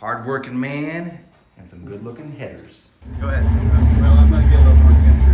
hard-working man, and some good-looking headers. Go ahead. Well, I'm going to get a little more temperature.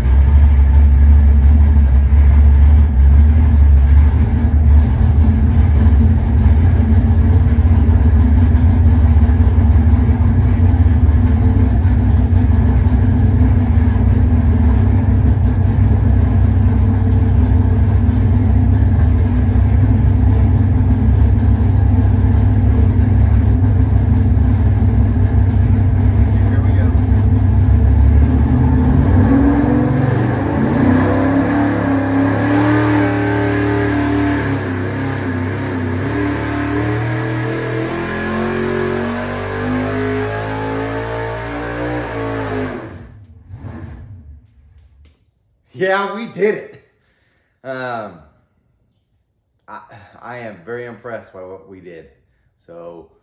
Yeah, we did it. I am very impressed by what we did. So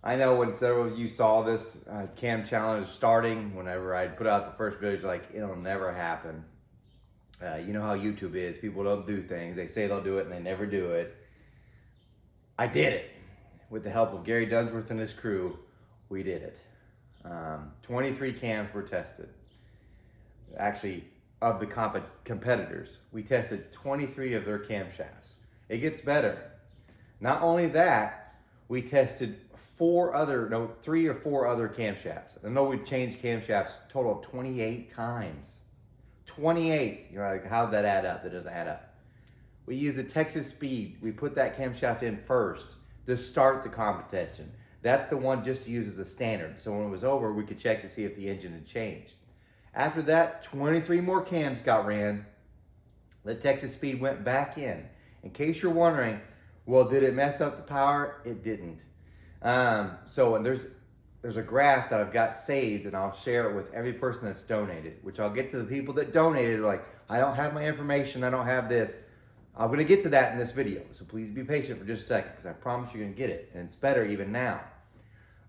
I know when several of you saw this cam challenge starting, whenever I put out the first video, it's like, it'll never happen. You know how YouTube is. People don't do things. They say they'll do it and they never do it. I did it. With the help of Gary Dunsworth and his crew, we did it. 23 cams were tested. Actually, of the competitors, we tested 23 of their camshafts. It gets better. Not only that, we tested three or four other camshafts. I know we changed camshafts a total of 28 times. 28. You're like, how'd that add up? That doesn't add up. We used the Texas Speed. We put that camshaft in first to start the competition. That's the one just to use as a standard. So when it was over, we could check to see if the engine had changed. After that, 23 more cams got ran. The Texas Speed went back in. In case you're wondering, well, did it mess up the power? It didn't. So there's a graph that I've got saved, and I'll share it with every person that's donated, which I'll get to the people that donated, like, I don't have my information, I don't have this. I'm going to get to that in this video, so please be patient for just a second, because I promise you're going to get it, and it's better even now.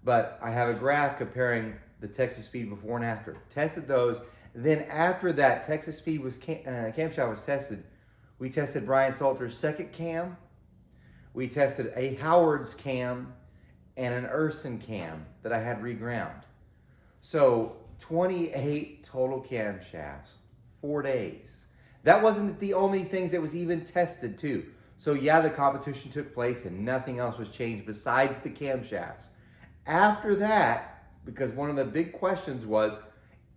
But I have a graph comparing the Texas Speed before and after. Tested those. Then after that Texas Speed camshaft was tested, we tested Brian Salter's second cam. We tested a Howard's cam and an Urson cam that I had reground. So 28 total camshafts, 4 days. That wasn't the only things that was even tested too. So yeah, the competition took place and nothing else was changed besides the camshafts. After that, because one of the big questions was,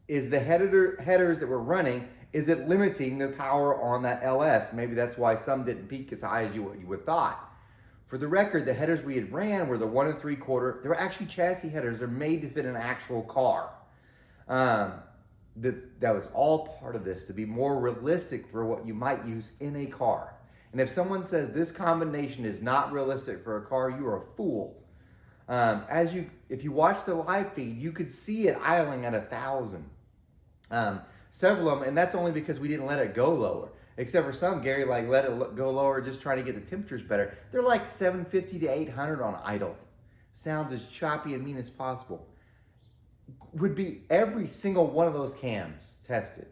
is the headers that we're running, is it limiting the power on that LS? Maybe that's why some didn't peak as high as you would thought. For the record, the headers we had ran were the 1 3/4. They were actually chassis headers. They're made to fit an actual car. That was all part of this to be more realistic for what you might use in a car. And if someone says this combination is not realistic for a car, you are a fool. If you watch the live feed, you could see it idling at 1,000. Several of them, and that's only because we didn't let it go lower. Except for some, Gary let it go lower, just trying to get the temperatures better. They're like 750 to 800 on idle. Sounds as choppy and mean as possible. Would be every single one of those cams tested.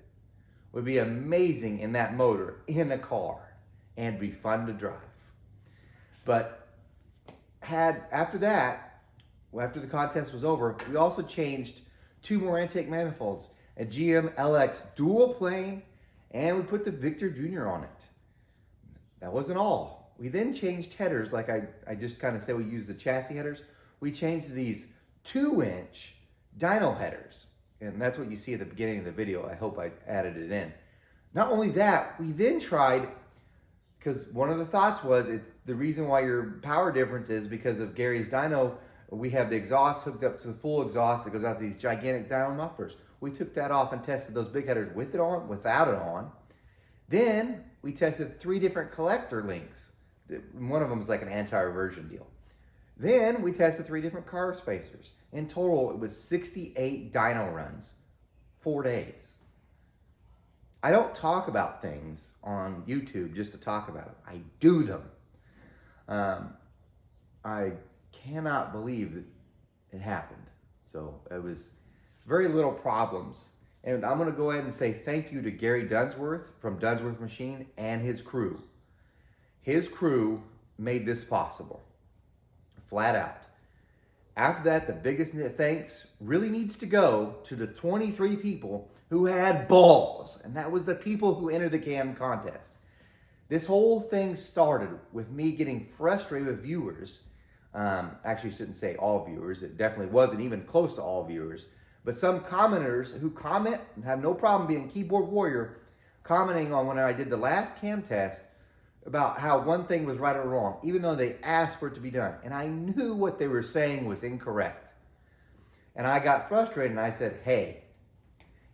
Would be amazing in that motor, in a car, and be fun to drive. But after that, after the contest was over, we also changed 2 more intake manifolds, a GM LX dual plane, and we put the Victor Jr. on it. That wasn't all. We then changed headers, like I just kind of said we used the chassis headers. We changed these 2-inch dyno headers, and that's what you see at the beginning of the video. I hope I added it in. Not only that, we then tried, because one of the thoughts was the reason why your power difference is because of Gary's dyno. We have the exhaust hooked up to the full exhaust that goes out to these gigantic dyno mufflers. We took that off and tested those big headers with it on, without it on. Then we tested 3 different collector links. One of them is like an anti-reversion deal. Then we tested 3 different carb spacers. In total, it was 68 dyno runs, 4 days. I don't talk about things on YouTube just to talk about them. I do them. I cannot believe that it happened. So it was very little problems. And I'm gonna go ahead and say thank you to Gary Dunsworth from Dunsworth Machine and his crew. His crew made this possible, flat out. after that, the biggest thanks really needs to go to the 23 people who had balls. And that was the people who entered the cam contest. This whole thing started with me getting frustrated with viewers. Actually, I shouldn't say all viewers. It definitely wasn't even close to all viewers. But some commenters who comment and have no problem being keyboard warrior, commenting on when I did the last cam test about how one thing was right or wrong, even though they asked for it to be done. And I knew what they were saying was incorrect. And I got frustrated and I said, hey,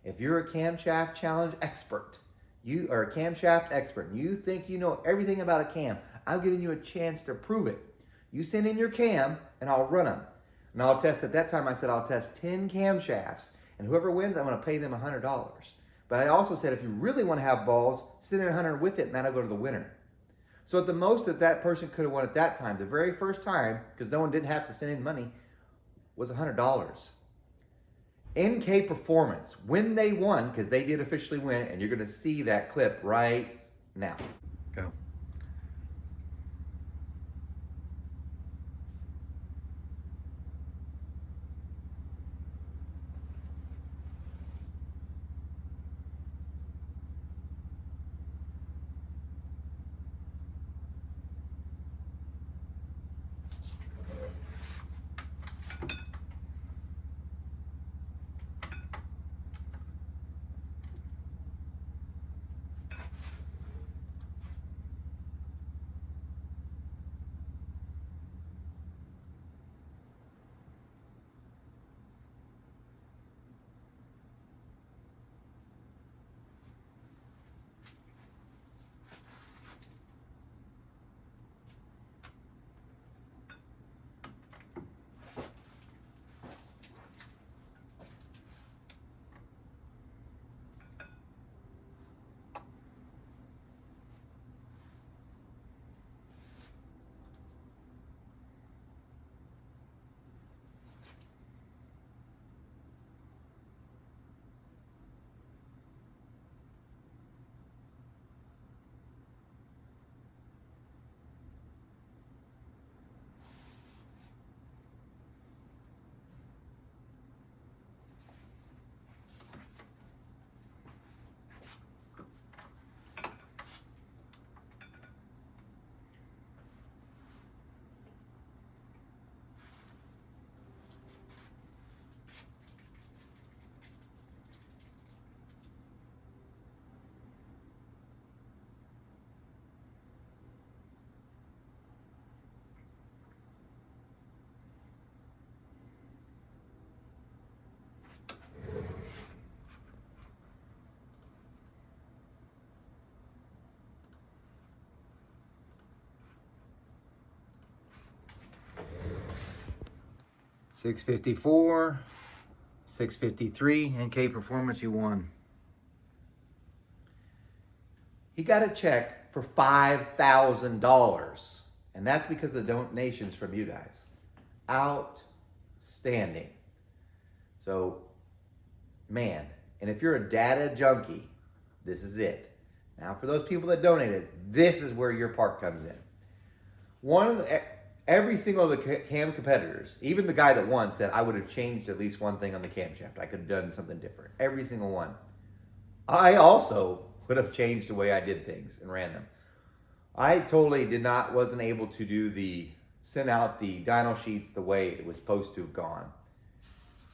if you're a camshaft challenge expert, you are a camshaft expert, and you think you know everything about a cam, I'm giving you a chance to prove it. You send in your cam and I'll run them. And I'll test, at that time I said I'll test 10 camshafts, and whoever wins, I'm gonna pay them $100. But I also said if you really wanna have balls, send in 100 with it and that'll go to the winner. So at the most that person could have won at that time, the very first time, because no one didn't have to send in money, was $100. NK Performance, when they won, because they did officially win, and you're gonna see that clip right now. Go. $654, $653, NK Performance, you won. He got a check for $5,000, and that's because of donations from you guys. Outstanding. So, man, and if you're a data junkie, this is it. Now, for those people that donated, this is where your part comes in. Every single of the cam competitors, even the guy that won, said I would have changed at least one thing on the camshaft. I could have done something different. Every single one. I also would have changed the way I did things and ran them. I totally wasn't able to send out the dyno sheets the way it was supposed to have gone.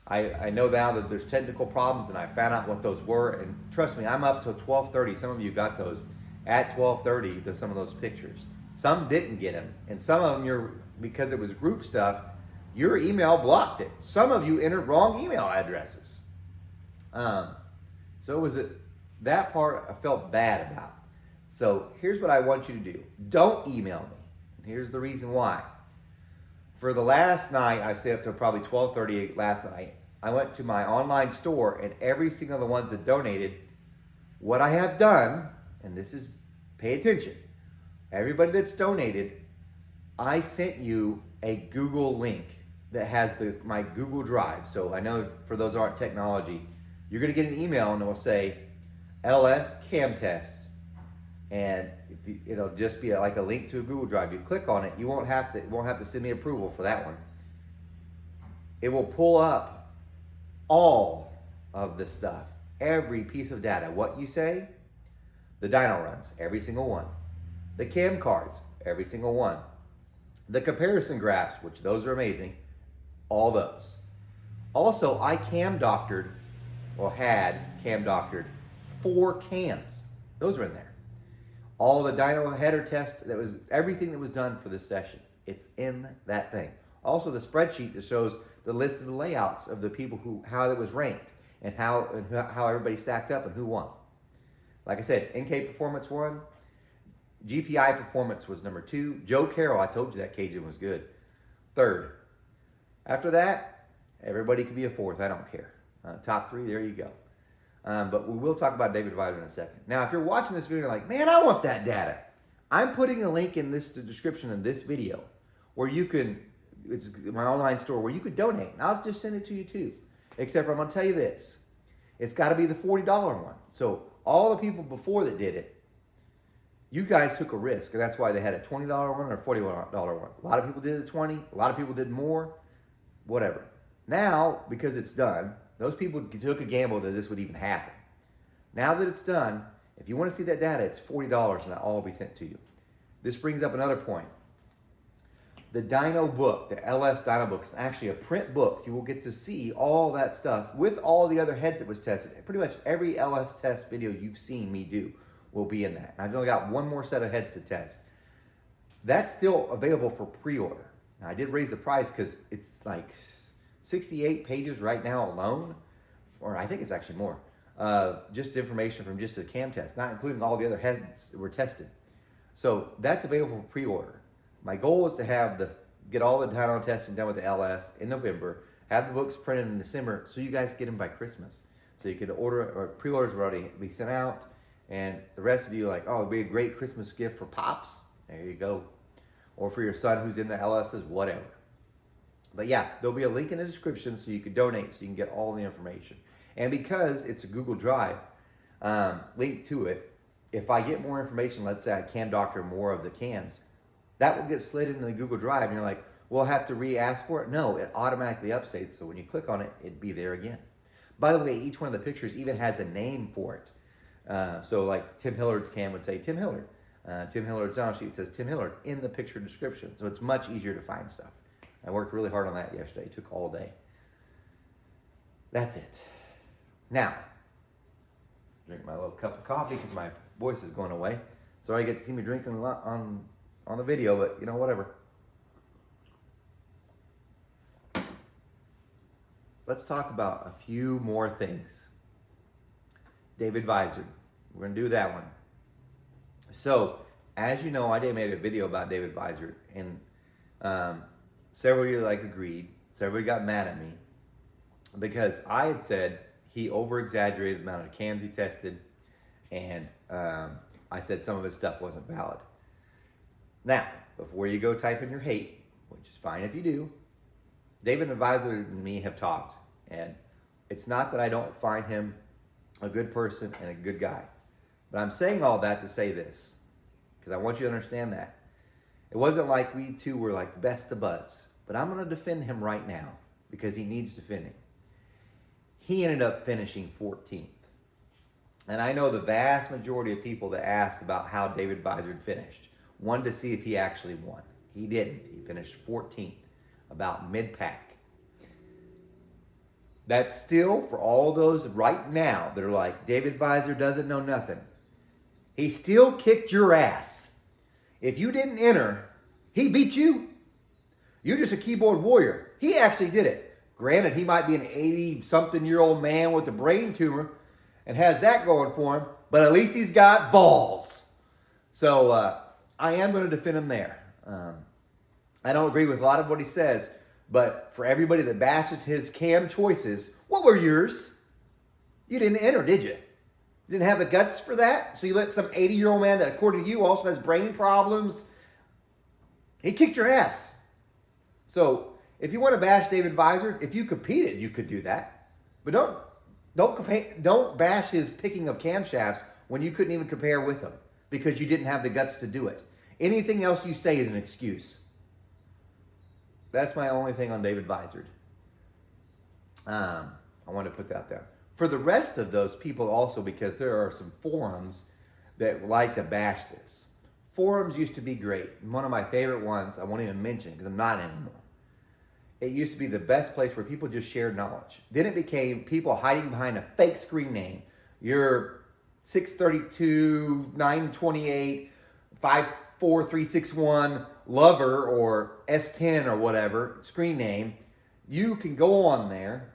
I know now that there's technical problems, and I found out what those were, and trust me, I'm up till 12:30. Some of you got those at 12:30, some of those pictures. Some didn't get them, and some of them, because it was group stuff, your email blocked it. Some of you entered wrong email addresses. So it was that part I felt bad about. So here's what I want you to do. Don't email me. And here's the reason why. For the last night, I stayed up till probably 12:30 last night. I went to my online store, and every single of the ones that donated, what I have done, and this is, pay attention, everybody that's donated, I sent you a Google link that has my Google Drive. So I know for those who aren't technology, you're gonna get an email and it will say LS Cam Test, and it'll just be like a link to a Google Drive. You click on it, it won't have to send me approval for that one. it will pull up all of the stuff, every piece of data. What you say, the dyno runs, every single one. The cam cards, every single one. The comparison graphs, which those are amazing, all those. Also, I cam doctored, or had cam doctored 4 cams. Those are in there. All the dyno header tests, that was everything that was done for this session. It's in that thing. Also, the spreadsheet that shows the list of the layouts of the people how it was ranked and how everybody stacked up and who won. Like I said, NK Performance won. GPI Performance was number 2. Joe Carroll, I told you that Cajun was good. 3rd. After that, everybody could be a 4th. I don't care. Top 3, there you go. But we will talk about David Visor in a second. Now, if you're watching this video like, man, I want that data. I'm putting a link in the description of this video where you can, it's my online store, where you could donate. And I'll just send it to you too. Except for I'm going to tell you this. It's got to be the $40 one. So all the people before that did it, you guys took a risk, and that's why they had a $20 one or a $41 one. A lot of people did the 20, a lot of people did more, whatever. Now, because it's done, those people took a gamble that this would even happen. Now that it's done, if you want to see that data, it's $40 and that all will be sent to you. This brings up another point. The dyno book, the LS dyno book, is actually a print book. You will get to see all that stuff with all the other heads that was tested. Pretty much every LS test video you've seen me do will be in that. I've only got one more set of heads to test. That's still available for pre-order. Now, I did raise the price because it's like 68 pages right now alone, or I think it's actually more. Just information from just the cam test, not including all the other heads that were tested. So that's available for pre-order. My goal is to get all the dyno testing done with the LS in November, have the books printed in December, so you guys get them by Christmas. So you could order, or pre-orders will already be sent out. And the rest of you are like, oh, it'd be a great Christmas gift for Pops. There you go. Or for your son who's in the LSs, whatever. But yeah, there'll be a link in the description so you can donate, so you can get all the information. And because it's a Google Drive link to it, if I get more information, let's say I cam doctor more of the cams, that will get slid into the Google Drive. And you're like, well, I'll have to re-ask for it. No, it automatically updates. So when you click on it, it'd be there again. By the way, each one of the pictures even has a name for it. So like Tim Hillard's cam would say Tim Hillard. Tim Hillard's down sheet says Tim Hillard in the picture description. So it's much easier to find stuff. I worked really hard on that yesterday. It took all day. That's it. Now, drink my little cup of coffee because my voice is going away. Sorry you get to see me drinking a lot on the video, but you know, whatever. Let's talk about a few more things. David Visor. We're going to do that one. So, as you know, I made a video about David Visor, and several of you agreed. Several of you got mad at me because I had said he over-exaggerated the amount of cams he tested, and I said some of his stuff wasn't valid. Now, before you go type in your hate, which is fine if you do, David Visor and me have talked, and it's not that I don't find him a good person and a good guy. But I'm saying all that to say this, because I want you to understand that. It wasn't like we two were like the best of buds, but I'm going to defend him right now because he needs defending. He ended up finishing 14th. And I know the vast majority of people that asked about how David Visor finished wanted to see if he actually won. He didn't. He finished 14th, about mid-pack. That's still, for all those right now that are like, David Visor doesn't know nothing. He still kicked your ass. If you didn't enter, he beat you. You're just a keyboard warrior. He actually did it. Granted, he might be an 80-something-year-old man with a brain tumor and has that going for him, but at least he's got balls. So I am going to defend him there. I don't agree with a lot of what he says, but for everybody that bashes his cam choices, what were yours? You didn't enter, did you? You didn't have the guts for that? So you let some 80-year-old man that, according to you, also has brain problems, he kicked your ass. So if you want to bash David Visor, if you competed, you could do that. But don't bash his picking of camshafts when you couldn't even compare with him because you didn't have the guts to do it. Anything else you say is an excuse. That's my only thing on David Visor. I want to put that there. For the rest of those people also, because there are some forums that like to bash this. Forums used to be great. One of my favorite ones, I won't even mention because I'm not anymore. It used to be the best place where people just shared knowledge. Then it became people hiding behind a fake screen name. Your 632, 928, 54361 lover or S10 or whatever screen name. You can go on there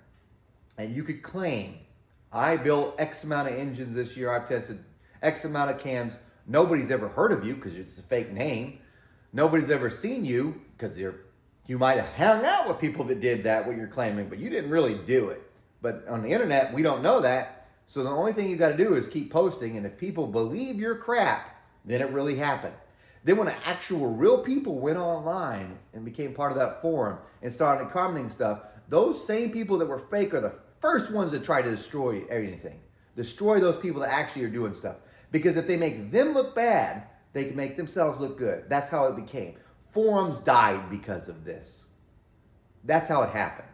and you could claim, I built X amount of engines this year. I've tested X amount of cams. Nobody's ever heard of you because it's a fake name. Nobody's ever seen you because you might have hung out with people that did that, what you're claiming, but you didn't really do it. But on the internet, we don't know that. So the only thing you got to do is keep posting. And if people believe your crap, then it really happened. Then when actual real people went online and became part of that forum and started commenting stuff, those same people that were fake are the first ones that try to destroy anything. Destroy those people that actually are doing stuff. Because if they make them look bad, they can make themselves look good. That's how it became. Forums died because of this. That's how it happened.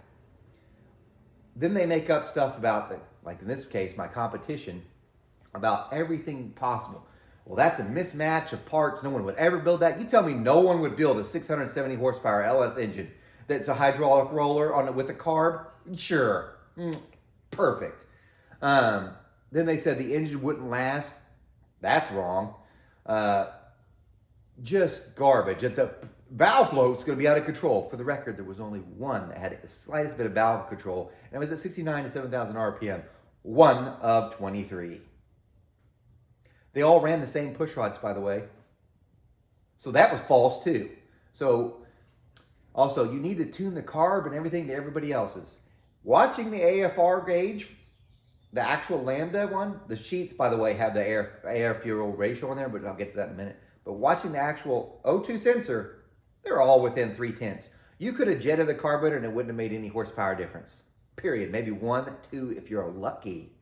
Then they make up stuff about, like in this case, my competition, about everything possible. Well, that's a mismatch of parts. No one would ever build that. You tell me no one would build a 670 horsepower LS engine that's a hydraulic roller on it with a carb? Sure. Perfect. Then they said the engine wouldn't last. That's wrong. Just garbage. The valve float's going to be out of control. For the record, there was only one that had the slightest bit of valve control, and it was at 69 to 7,000 RPM. One of 23. They all ran the same push rods, by the way. So that was false too. So also, you need to tune the carb and everything to everybody else's. Watching the AFR gauge, the actual Lambda one, the sheets, by the way, have the air-fuel ratio on there, but I'll get to that in a minute. But watching the actual O2 sensor, they're all within 3/10. You could have jetted the carburetor and it wouldn't have made any horsepower difference. Period. Maybe 1, 2 if you're lucky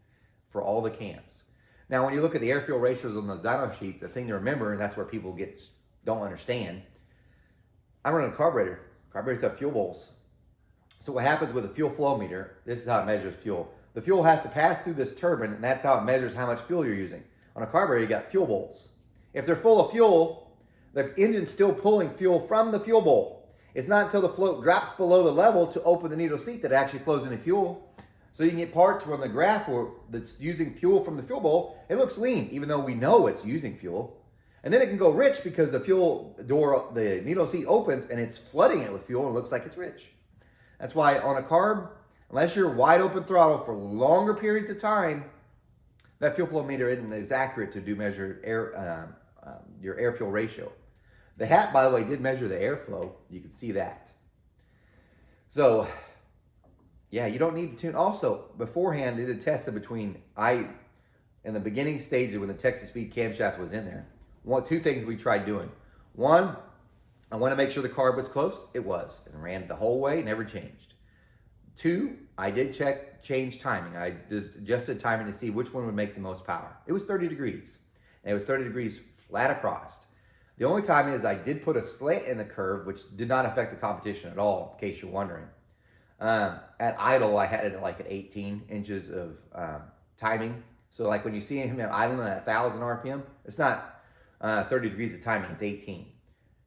for all the cams. Now, when you look at the air-fuel ratios on the dyno sheets, the thing to remember, and that's where people don't understand, I'm running a carburetor. Carburetors have fuel bowls. So what happens with a fuel flow meter, this is how it measures fuel. The fuel has to pass through this turbine, and that's how it measures how much fuel you're using. On a carburetor, you got fuel bowls. If they're full of fuel, the engine's still pulling fuel from the fuel bowl. It's not until the float drops below the level to open the needle seat that it actually flows into fuel. So you can get parts from the graph that's using fuel from the fuel bowl. It looks lean, even though we know it's using fuel. And then it can go rich because the fuel door, the needle seat opens and it's flooding it with fuel and it looks like it's rich. That's why on a carb, unless you're wide open throttle for longer periods of time, that fuel flow meter isn't as accurate to measure your air fuel ratio. The hat, by the way, did measure the airflow. You can see that. So, yeah, you don't need to tune. Also, beforehand, it had tested between in the beginning stages when the Texas Speed camshaft was in there. Two things we tried doing. One, I want to make sure the carb was close. It was. It ran the whole way, never changed. Two, I did change timing. I adjusted timing to see which one would make the most power. It was 30 degrees. And it was 30 degrees flat across. The only time is I did put a slant in the curve, which did not affect the competition at all, in case you're wondering. At idle, I had it like at 18 inches of timing. So like when you see him at idling at 1,000 RPM, it's not 30 degrees of timing, it's 18.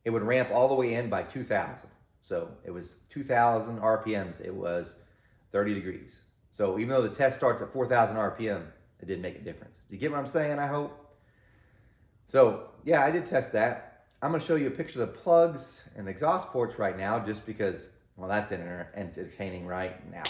It would ramp all the way in by 2,000. So it was 2,000 RPMs, it was 30 degrees. So even though the test starts at 4,000 RPM, it didn't make a difference. Do you get what I'm saying, I hope? So yeah, I did test that. I'm gonna show you a picture of the plugs and exhaust ports right now just because, well, that's entertaining right now.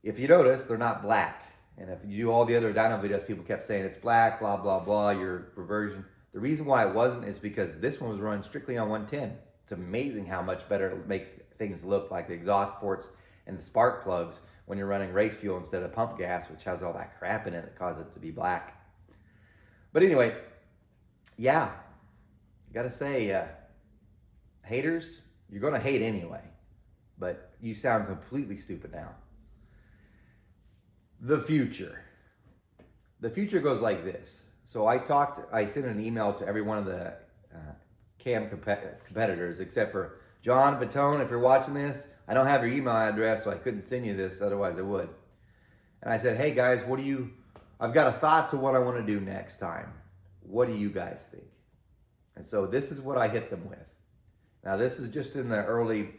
If you notice, they're not black. And if you do all the other dyno videos, people kept saying it's black, blah, blah, blah, your reversion. The reason why it wasn't is because this one was run strictly on 110. It's amazing how much better it makes things look, like the exhaust ports and the spark plugs when you're running race fuel instead of pump gas, which has all that crap in it that causes it to be black. But anyway, yeah, I gotta say, haters, you're gonna hate anyway, but you sound completely stupid now. The future. the future goes like this. So I sent an email to every one of the CAM competitors, except for John Batone. If you're watching this, I don't have your email address, so I couldn't send you this, otherwise I would. And I said, hey guys, I've got a thoughts of what I want to do next time. What do you guys think? And so this is what I hit them with. Now this is just in the early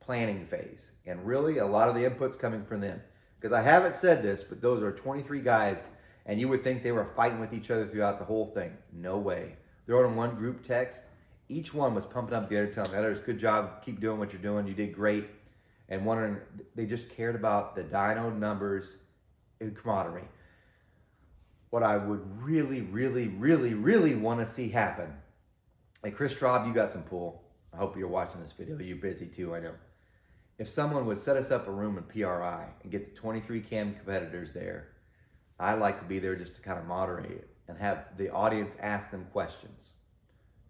planning phase. And really a lot of the input's coming from them. Because I haven't said this, but those are 23 guys, and you would think they were fighting with each other throughout the whole thing. No way. They're on one group text. Each one was pumping up the other, telling the others, good job, keep doing what you're doing, you did great. And wondering, they just cared about the dyno numbers and camaraderie. What I would really, really, really, really want to see happen. Hey, Chris Straub, you got some pull. I hope you're watching this video. You're busy too, I know. If someone would set us up a room in PRI and get the 23 CAM competitors there, I'd like to be there just to kind of moderate it and have the audience ask them questions.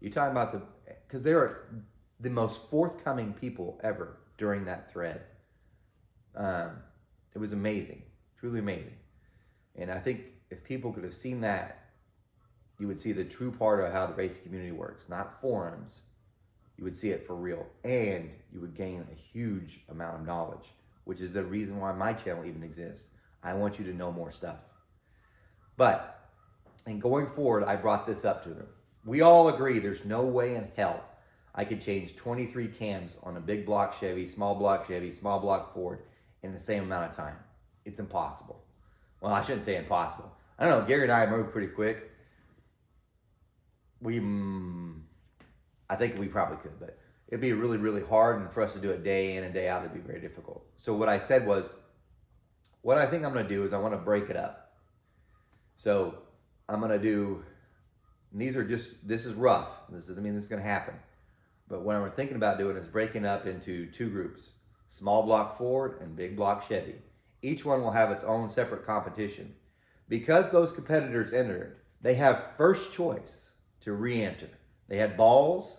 You're talking about because they are the most forthcoming people ever during that thread. It was amazing, truly amazing. And I think if people could have seen that, you would see the true part of how the racing community works, not forums. You would see it for real, and you would gain a huge amount of knowledge, which is the reason why my channel even exists. I want you to know more stuff. But, and going forward, I brought this up to them. We all agree there's no way in hell I could change 23 cams on a big block Chevy, small block Ford in the same amount of time. It's impossible. Well, I shouldn't say impossible. I don't know, Gary and I move pretty quick. I think we probably could, but it'd be really, really hard, and for us to do it day in and day out, it'd be very difficult. So what I said was, what I think I'm gonna do is I wanna break it up. So I'm gonna do, this is rough. This doesn't mean this is gonna happen. But what I'm thinking about doing is breaking up into two groups, small block Ford and big block Chevy. Each one will have its own separate competition. Because those competitors entered, they have first choice to re-enter. They had balls,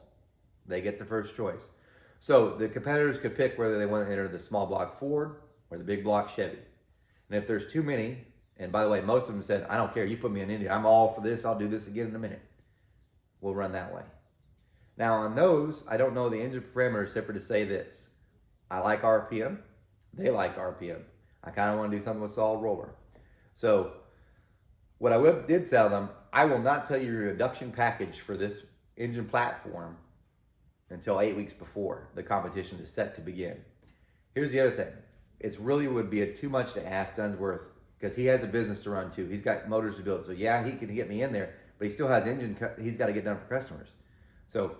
they get the first choice. So the competitors could pick whether they want to enter the small block Ford or the big block Chevy. And if there's too many, and by the way, most of them said, I don't care, you put me in India, I'm all for this, I'll do this again in a minute. We'll run that way. Now on those, I don't know the engine parameters except for to say this. I like RPM, they like RPM. I kind of want to do something with solid roller. So what I did tell them, I will not tell you your induction package for this engine platform until 8 weeks before the competition is set to begin. Here's the other thing. It really would be too much to ask Dunsworth, because he has a business to run too. He's got motors to build. So yeah, he can get me in there, but he still has he's got to get done for customers. So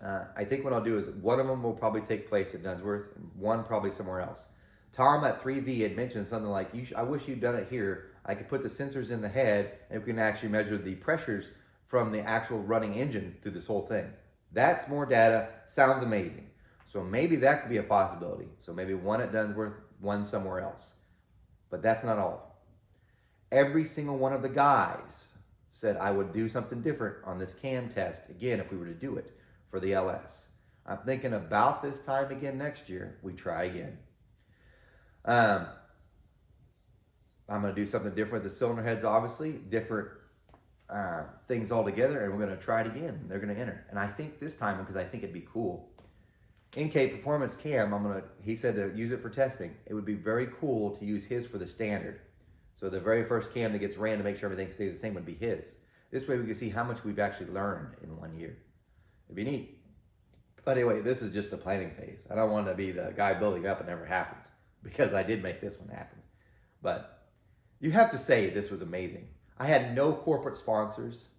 I think what I'll do is one of them will probably take place at Dunsworth and one probably somewhere else. Tom at 3V had mentioned something like, I wish you'd done it here. I could put the sensors in the head and we can actually measure the pressures from the actual running engine through this whole thing. That's more data, sounds amazing. So maybe that could be a possibility. So maybe one at Dunsworth, one somewhere else. But that's not all. Every single one of the guys said I would do something different on this cam test, again, if we were to do it for the LS. I'm thinking about this time again next year, we try again. I'm going to do something different with the cylinder heads, obviously, different things altogether, and we're going to try it again. They're going to enter. And I think this time, because I think it'd be cool, NK Performance Cam, he said to use it for testing. It would be very cool to use his for the standard. So the very first cam that gets ran to make sure everything stays the same would be his. This way we can see how much we've actually learned in 1 year. It'd be neat. But anyway, this is just a planning phase. I don't want to be the guy building up and never happens, because I did make this one happen. But you have to say this was amazing. I had no corporate sponsors.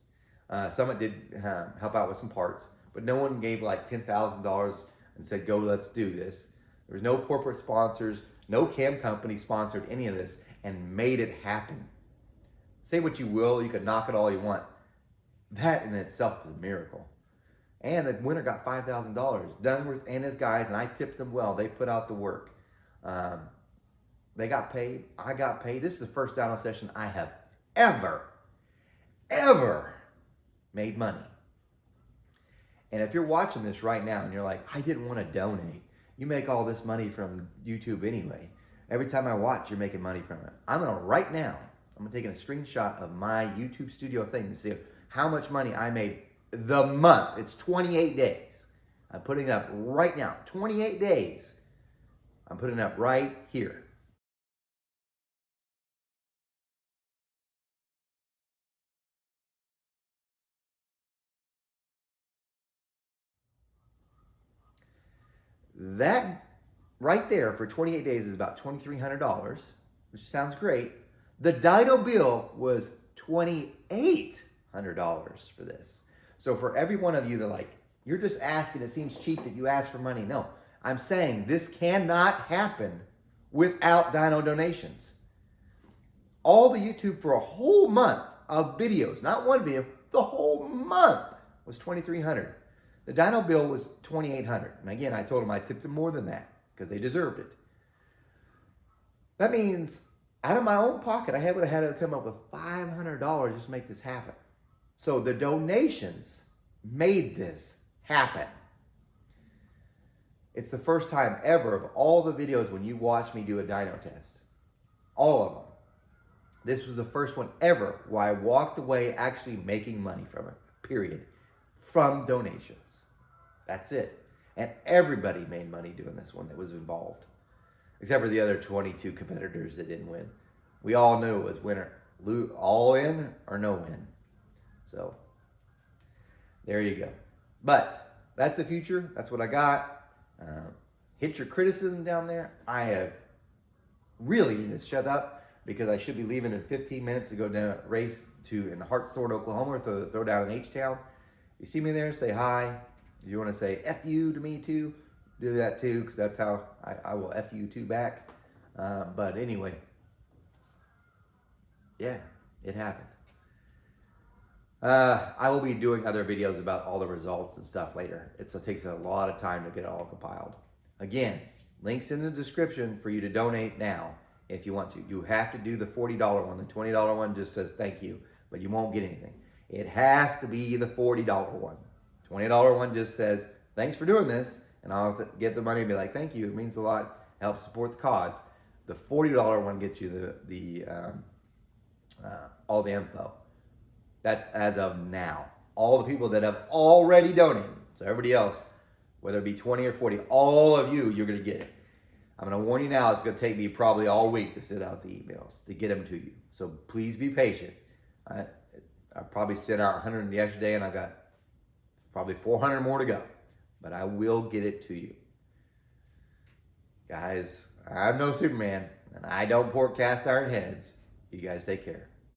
Summit did help out with some parts, but no one gave like $10,000 and said, go, let's do this. There was no corporate sponsors, no cam company sponsored any of this and made it happen. Say what you will, you can knock it all you want. That in itself is a miracle. And the winner got $5,000. Dunsworth and his guys, and I tipped them well. They put out the work. They got paid. I got paid. This is the first dyno session I have ever made money. And if you're watching this right now and you're like, I didn't want to donate. You make all this money from YouTube anyway. Every time I watch, you're making money from it. I'm going to right now, I'm taking a screenshot of my YouTube studio thing to see how much money I made the month. It's 28 days. I'm putting it up right now. 28 days. I'm putting it up right here. That right there for 28 days is about $2,300, which sounds great. The Dino bill was $2,800 for this. So for every one of you that like, you're just asking, it seems cheap that you ask for money. No, I'm saying this cannot happen without Dino donations. All the YouTube for a whole month of videos, not one video, the whole month was $2,300. The Dino bill was $2,800. And again, I told them I tipped them more than that because they deserved it. That means out of my own pocket, I would have had to come up with $500 just to make this happen. So the donations made this happen. It's the first time ever of all the videos when you watch me do a Dino test. All of them. This was the first one ever where I walked away actually making money from it, period. From donations. That's it. And everybody made money doing this one that was involved. Except for the other 22 competitors that didn't win. We all knew it was winner, all in or no win. So, there you go. But, that's the future. That's what I got. Hit your criticism down there. I have really need to shut up because I should be leaving in 15 minutes to go down a race in Hartford, Oklahoma, or throw down in H-Town. You see me there, say hi. If you want to say F you to me too, do that too, because that's how I will F you too back. But anyway, yeah, it happened. I will be doing other videos about all the results and stuff later. It takes a lot of time to get it all compiled. Again, links in the description for you to donate now if you want to. You have to do the $40 one. The $20 one just says thank you, but you won't get anything. It has to be the $40 one. $20 one just says, thanks for doing this, and I'll get the money and be like, thank you, it means a lot, help support the cause. The $40 one gets you all the info. That's as of now. All the people that have already donated, so everybody else, whether it be 20 or 40, all of you, you're gonna get it. I'm gonna warn you now, it's gonna take me probably all week to send out the emails, to get them to you. So please be patient. I probably sent out 100 yesterday, and I've got probably 400 more to go. But I will get it to you. Guys, I'm no Superman, and I don't pour cast iron heads. You guys take care.